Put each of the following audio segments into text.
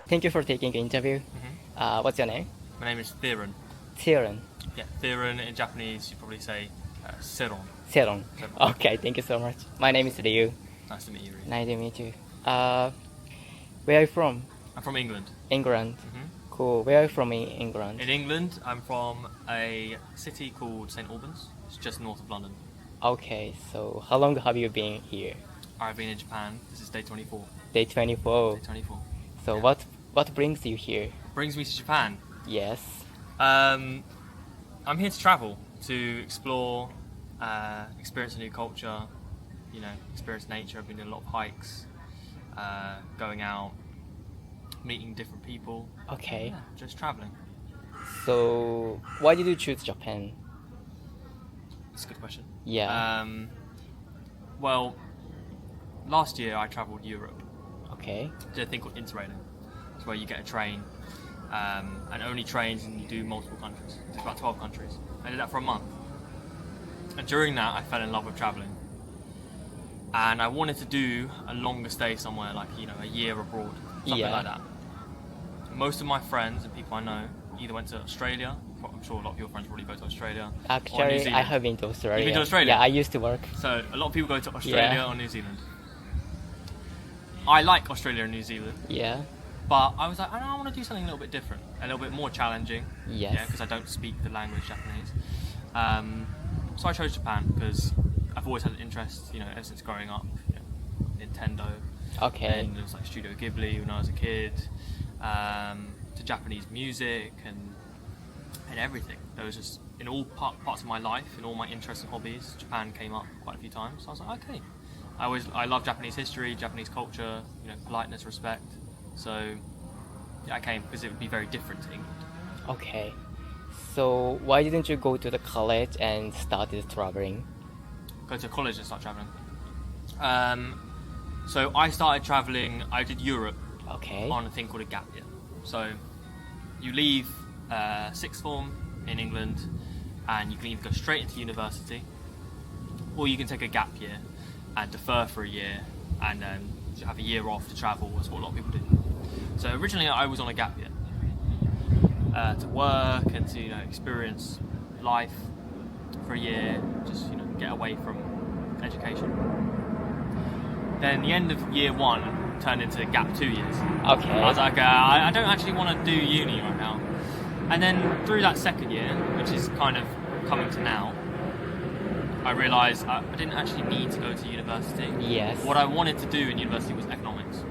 Thank you for taking the interview. What's your name? My name is Theron. Theron. Yeah, Theron in Japanese, you probably say Seron. Theron. Okay, thank you so much. My name is Ryu. Nice to meet you, Ryu. Nice to meet you. Where are you from? I'm from England. England. Cool. Where are you from in England? In England, I'm from a city called St Albans. It's just north of London. Okay, so how long have you been here? I've been in Japan. This is day 24. Day 24. Day 24. So Yeah. what brings you here? Brings me to Japan. Yes. I'm here to travel, to explore, experience a new culture, experience nature. I've been doing a lot of hikes, going out, meeting different people. Okay. Yeah, just traveling. So why did you choose Japan? That's a good question. Yeah. Well, last year I travelled Europe. Okay. Did a thing called interrailing. It's where you get a train, and only trains, and you do multiple countries. It's about 12 countries. I did that for a month. And during that, I fell in love with travelling. And I wanted to do a longer stay somewhere, like, a year abroad. Something like that. Most of my friends and people I know either went to Australia. I'm sure a lot of your friends probably go to Australia. Or New Actually, Zealand. I have been to Australia. You've been to Australia? Yeah, I used to work. So a lot of people go to Australia or New Zealand. I like Australia and New Zealand, Yeah. but I was like, I want to do something a little bit different, a little bit more challenging. Yes. Yeah, because I don't speak the language Japanese. So I chose Japan because I've always had an interest, ever since growing up. Nintendo. Okay. And there was like Studio Ghibli when I was a kid. To Japanese music and everything. There was just in all parts of my life, in all my interests and hobbies, Japan came up quite a few times. So I was like, okay. I love Japanese history, Japanese culture, politeness, respect. So yeah, I came because it would be very different to England. Okay. So why didn't you go to the college and started traveling? Go to college and start traveling. So I started traveling. I did Europe Okay. on a thing called a gap year. So you leave sixth form in England, and you can either go straight into university, or you can take a gap year and defer for a year, and then have a year off to travel. That's what a lot of people do. So originally I was on a gap year to work and to experience life for a year, just get away from education. Then the end of year one turned into gap 2 years. Okay. I was like, I don't actually want to do uni right now. And then through that second year, which is kind of coming to now, I realised I didn't actually need to go to university. Yes. What I wanted to do in university was economics.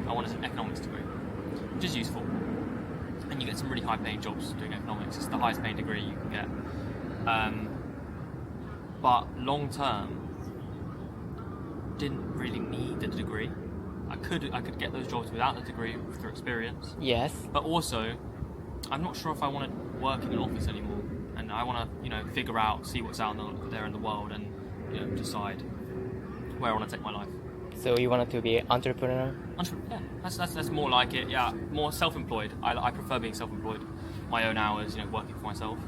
I wanted an economics degree, which is useful. And you get some really high paying jobs doing economics. It's the highest paying degree you can get. But long term, didn't really need the degree. I could get those jobs without the degree through experience. Yes. But also, I'm not sure if I want to work in an office anymore, and I want to figure out, see what's out there in the world, and decide where I want to take my life. So you wanted to be an entrepreneur? Yeah, that's more like it. Yeah, more self-employed. I prefer being self-employed, my own hours, working for myself.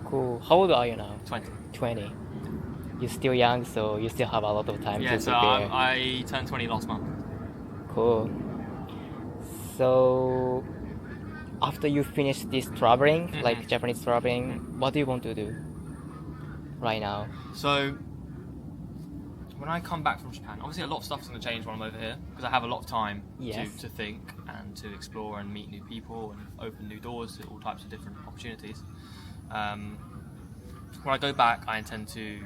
Cool. How old are you now? 20. 20. You're still young, so you still have a lot of time Yeah, to so prepare. I turned 20 last month. Cool. So after you finish this traveling, like Japanese traveling, what do you want to do right now? So when I come back from Japan, obviously a lot of stuff's going to change when I'm over here because I have a lot of time Yes. to think and to explore and meet new people and open new doors to all types of different opportunities. When I go back, I intend to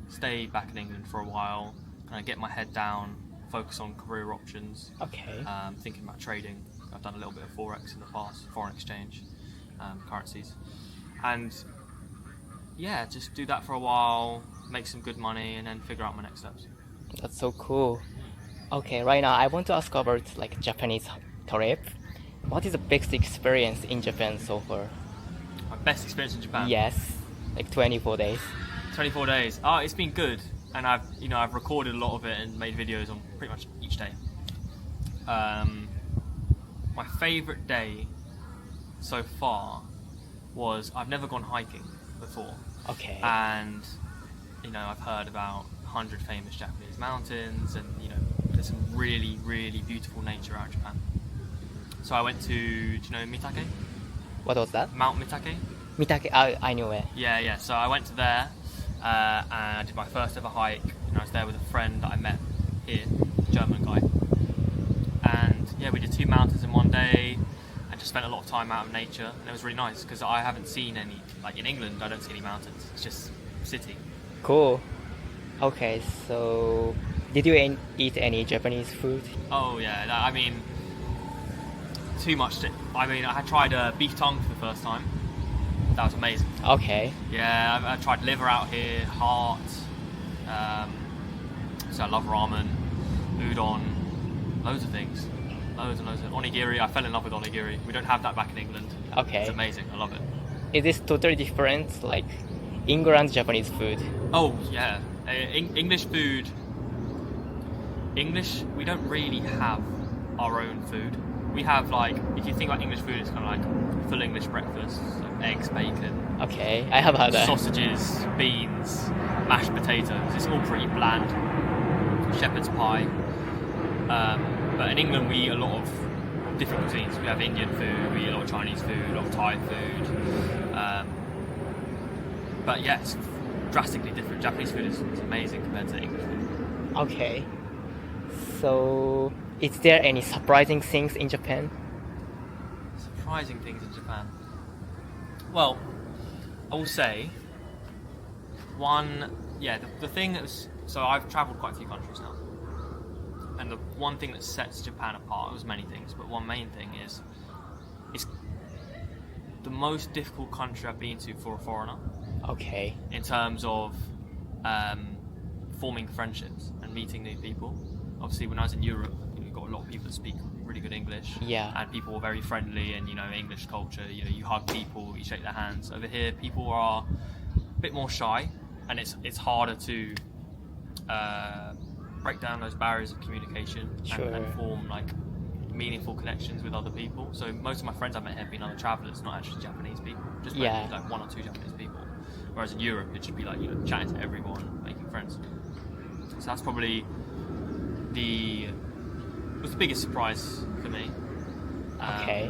stay back in England for a while, kind of get my head down, focus on career options. Okay. Thinking about trading. I've done a little bit of forex in the past, foreign exchange, currencies, and yeah, just do that for a while, make some good money, and then figure out my next steps. That's so cool. Okay, right now I want to ask about like Japanese trip. What is the best experience in Japan so far? My best experience in Japan. Yes, like 24 days. 24 days. Oh, it's been good, and I've recorded a lot of it and made videos on pretty much each day. My favourite day so far was I've never gone hiking before. Okay. And I've heard about 100 famous Japanese mountains, and there's some really, really beautiful nature out in Japan. So I went to, do you know Mitake? What was that? Mount Mitake? Mitake. I knew it. Yeah. So I went to there and I did my first ever hike. And I was there with a friend that I met here, German guy. And yeah, we did 2 mountains in one day and just spent a lot of time out of nature. And it was really nice because I haven't seen any, like in England, I don't see any mountains. It's just city. Cool. Okay, so did you eat any Japanese food? Oh yeah, I mean, too much. I had tried beef tongue for the first time. That was amazing. Okay. Yeah, I tried liver out here, heart. So I love ramen, udon, loads of things. Loads and loads of onigiri. I fell in love with onigiri. We don't have that back in England. Okay. It's amazing. I love it. Is this totally different, like England Japanese food? Oh yeah, English food. We don't really have our own food. We have like, if you think about English food, it's kind of like full English breakfast, so eggs, bacon. Okay, I have heard that. Sausages, beans, mashed potatoes. It's all pretty bland. Shepherd's pie. But in England, we eat a lot of different cuisines. We have Indian food, we eat a lot of Chinese food, a lot of Thai food. But yeah, it's drastically different. Japanese food is amazing compared to English food. Okay. So, is there any surprising things in Japan? Surprising things in Japan. Well, I will say the thing that was, so I've travelled quite a few countries now, and the one thing that sets Japan apart, there's many things, but one main thing is it's the most difficult country I've been to for a foreigner. Okay. In terms of forming friendships and meeting new people. Obviously, when I was in Europe, you got a lot of people that speak really good English. Yeah. And people were very friendly, and English culture. You hug people, you shake their hands. Over here, people are a bit more shy, and it's harder to break down those barriers of communication and form like meaningful connections with other people. So most of my friends I've met have been other travellers, not actually Japanese people. Just maybe like 1 or 2 Japanese people. Whereas in Europe, it should be like chatting to everyone, making friends. So that's probably the biggest surprise for me. Okay.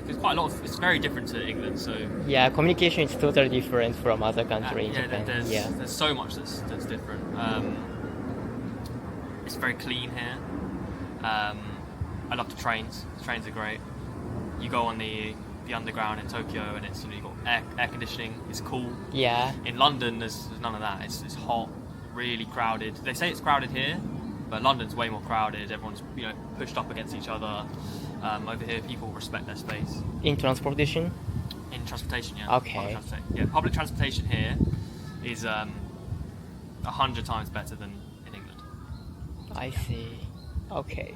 There's quite a lot of, it's very different to England, so yeah, communication is totally different from other countries in Japan. There's so much that's different. It's very clean here. I love the trains. The trains are great. You go on the underground in Tokyo, and it's you got air conditioning. It's cool. Yeah. In London, there's none of that. It's hot, really crowded. They say it's crowded here, but London's way more crowded. Everyone's pushed up against each other. Over here, people respect their space. In transportation? In transportation, yeah. Okay. Public transportation here is 100 times better than in England. I see. Okay.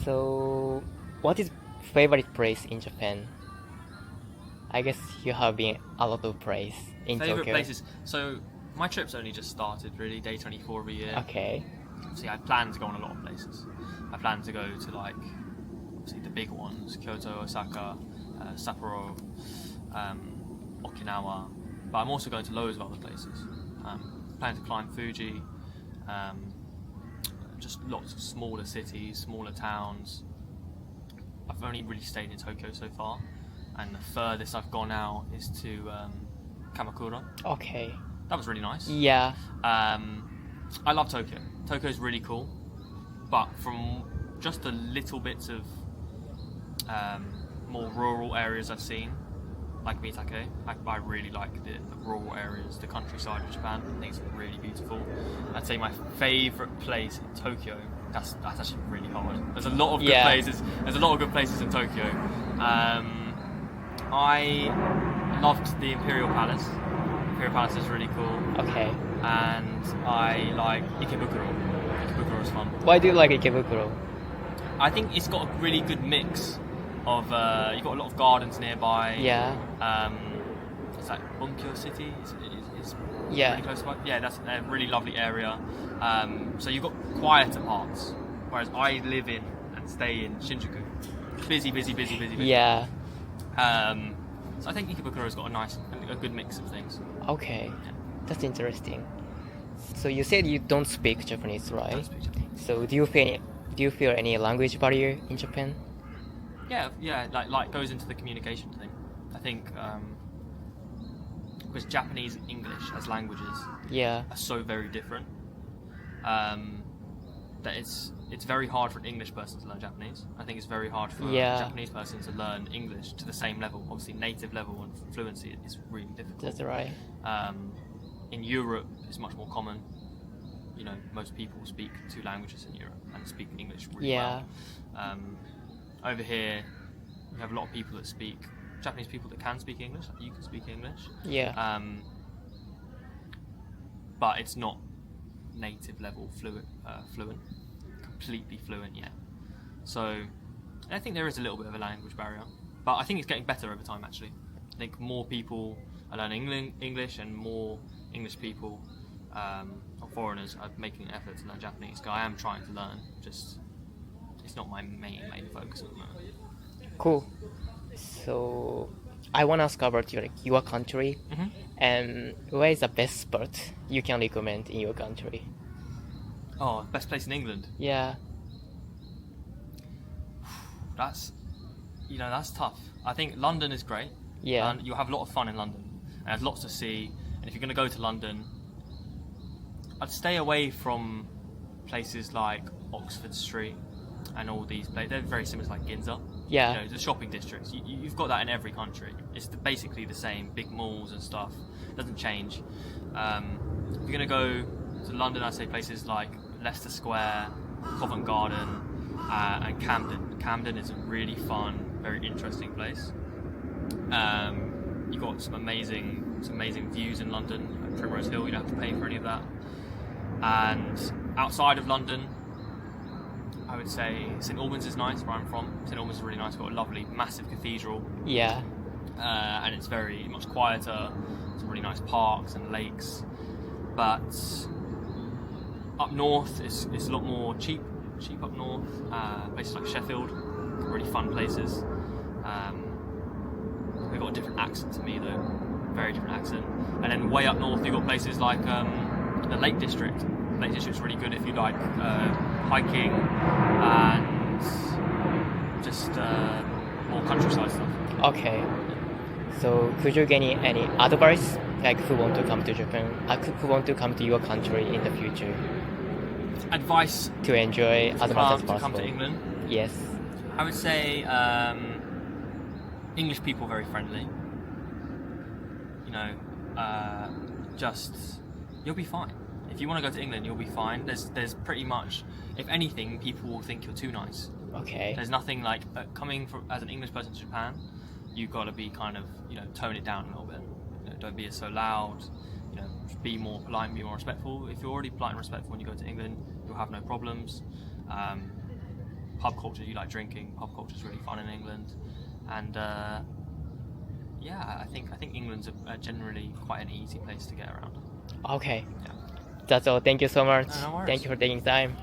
So, what is favorite place in Japan? I guess you have been a lot of places in Favorite Tokyo. places. So my trip's only just started, really. Day 24 of a year. Okay. See, I plan to go on a lot of places. I plan to go to like obviously the big ones: Kyoto, Osaka, Sapporo, Okinawa. But I'm also going to loads of other places. Planning to climb Fuji. Just lots of smaller cities, smaller towns. I've only really stayed in Tokyo so far, and the furthest I've gone out is to Kamakura. Okay. That was really nice. Yeah. I love Tokyo. Tokyo's really cool, but from just the little bits of more rural areas I've seen, like Mitake, I really like the rural areas, the countryside of Japan. I think it's really beautiful. I'd say my favourite place in Tokyo. That's actually really hard. There's a lot of good places. There's a lot of good places in Tokyo. I loved the Imperial Palace. Imperial Palace is really cool. Okay. And I like Ikebukuro. Ikebukuro is fun. Why do you like Ikebukuro? I think it's got a really good mix of you've got a lot of gardens nearby. Yeah. It's like Bunkyo City. It's Yeah. really close by. Yeah, that's a really lovely area. So you've got quieter parts, whereas I live in and stay in Shinjuku. Busy. Yeah. So I think Ikebukuro's got a good mix of things. Okay. That's interesting. So you said you don't speak Japanese, right? I don't speak Japanese. So do you feel do you feel any language barrier in Japan? Yeah, like goes into the communication thing. I think because Japanese and English as languages Yeah. are so very different that it's very hard for an English person to learn Japanese. I think it's very hard for a Japanese person to learn English to the same level. Obviously, native level and fluency is really difficult. That's right. In Europe, it's much more common. You know, most people speak 2 languages in Europe and speak English really well. Over here, we have a lot of people that speak Japanese people that can speak English. Like you can speak English. Yeah. But it's not native level fluent, completely fluent yet. So I think there is a little bit of a language barrier, but I think it's getting better over time. Actually, I think more people are learning English, and more English people or foreigners are making an effort to learn Japanese. I am trying to learn. Just it's not my main focus at the moment. Cool. So I want to ask about your country, and where is the best spot you can recommend in your country? Oh, best place in England. Yeah. That's tough. I think London is great. Yeah. And you'll have a lot of fun in London. And there's lots to see. And if you're going to go to London, I'd stay away from places like Oxford Street and all these places. They're very similar to like Ginza. Yeah. You know, the shopping districts. You've got that in every country. It's basically the same, big malls and stuff. It doesn't change. If you're going to go to London, I'd say places like Leicester Square, Covent Garden, and Camden. Camden is a really fun, very interesting place. You've got some amazing views in London. Like Primrose Hill, you don't have to pay for any of that. And outside of London, I would say St Albans is nice, where I'm from. St Albans is really nice. It's got a lovely, massive cathedral. Yeah. And it's very much quieter. Some really nice parks and lakes. But up north, it's a lot more cheap up north. Places like Sheffield, really fun places. They've got a different accent to me though, very different accent. And then way up north, you've got places like the Lake District. Lake District's really good if you like hiking and just more countryside stuff. Okay. So could you give any advice, like who want to come to Japan, who want to come to your country in the future? Advice to enjoy as much as possible. To come to England? Yes. I would say English people are very friendly. You know, you'll be fine. If you want to go to England, you'll be fine. There's pretty much, if anything, people will think you're too nice. Okay. There's nothing like coming as an English person to Japan. You've got to be kind of, tone it down a little bit. Don't be so loud. Be more polite and be more respectful. If you're already polite and respectful when you go to England, you'll have no problems. Pub culture, you like drinking. Pub culture is really fun in England, and I think England's generally quite an easy place to get around. Okay. Yeah. That's all. Thank you so much. No worries. Thank you for taking time.